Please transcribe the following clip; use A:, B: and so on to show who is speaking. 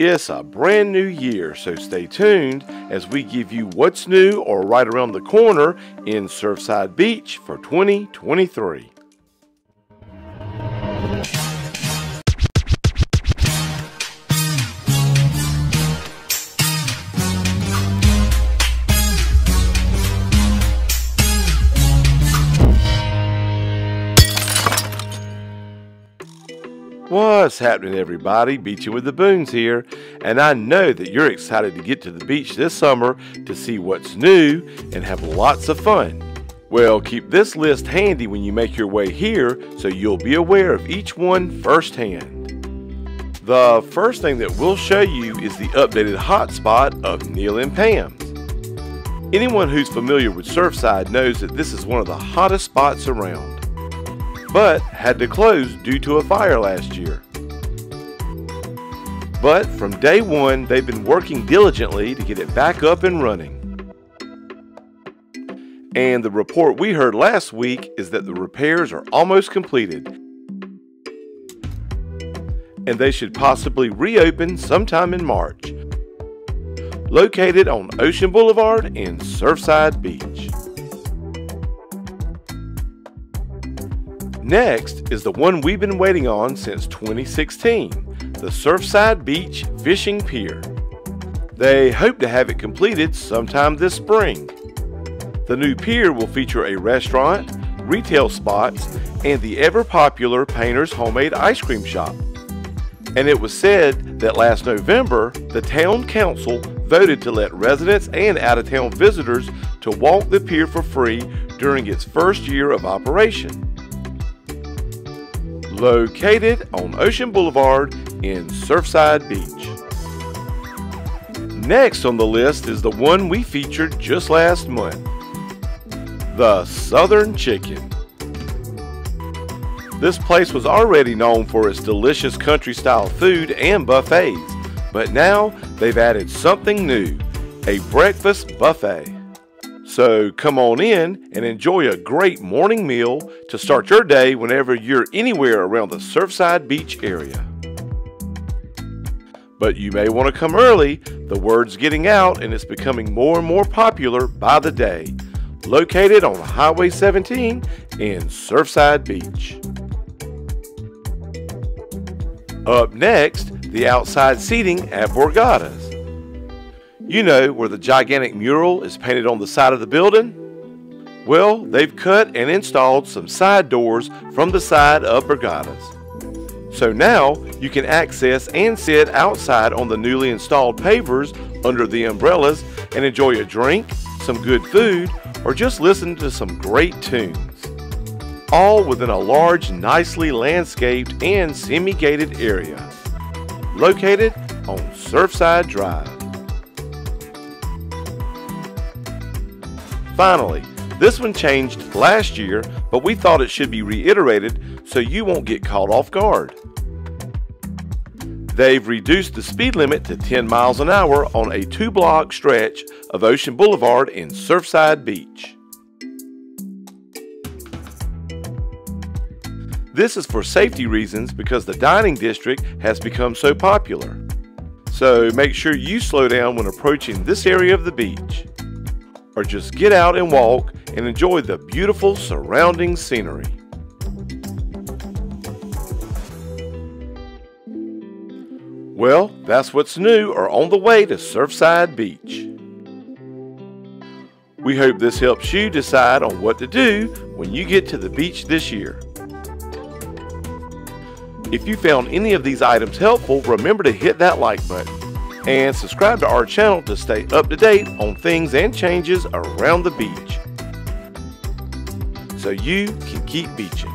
A: It's a brand new year, so stay tuned as we give you what's new or right around the corner in Surfside Beach for 2023. What's happening, everybody? Beachin With The Boones here, and I know that you're excited to get to the beach this summer to see what's new and have lots of fun. Well, keep this list handy when you make your way here so you'll be aware of each one firsthand. The first thing that we'll show you is the updated hotspot of Neil and Pam's. Anyone who's familiar with Surfside knows that this is one of the hottest spots around, but had to close due to a fire last year. But from day one, they've been working diligently to get it back up and running. And the report we heard last week is that the repairs are almost completed, and they should possibly reopen sometime in March. Located on Ocean Boulevard in Surfside Beach. Next is the one we've been waiting on since 2016, the Surfside Beach Fishing Pier. They hope to have it completed sometime this spring. The new pier will feature a restaurant, retail spots, and the ever-popular Painter's Homemade Ice Cream Shop. And it was said that last November, the town council voted to let residents and out-of-town visitors to walk the pier for free during its first year of operation. Located on Ocean Boulevard in Surfside Beach. Next on the list is the one we featured just last month, the Southern Chicken. This place was already known for its delicious country-style food and buffets, but now they've added something new, a breakfast buffet. So come on in and enjoy a great morning meal to start your day whenever you're anywhere around the Surfside Beach area. But you may want to come early. The word's getting out and it's becoming more and more popular by the day. Located on Highway 17 in Surfside Beach. Up next, the outside seating at Borgata's. You know, where the gigantic mural is painted on the side of the building? Well, they've cut and installed some side doors from the side of Borgata's. So now you can access and sit outside on the newly installed pavers under the umbrellas and enjoy a drink, some good food, or just listen to some great tunes. All within a large, nicely landscaped and semi-gated area. Located on Surfside Drive. Finally, this one changed last year, but we thought it should be reiterated so you won't get caught off guard. They've reduced the speed limit to 10 miles an hour on a 2-block stretch of Ocean Boulevard in Surfside Beach. This is for safety reasons because the dining district has become so popular. So make sure you slow down when approaching this area of the beach. Or just get out and walk and enjoy the beautiful surrounding scenery. Well, that's what's new or on the way to Surfside Beach. We hope this helps you decide on what to do when you get to the beach this year. If you found any of these items helpful, remember to hit that like button. And subscribe to our channel to stay up to date on things and changes around the beach, so you can keep beaching.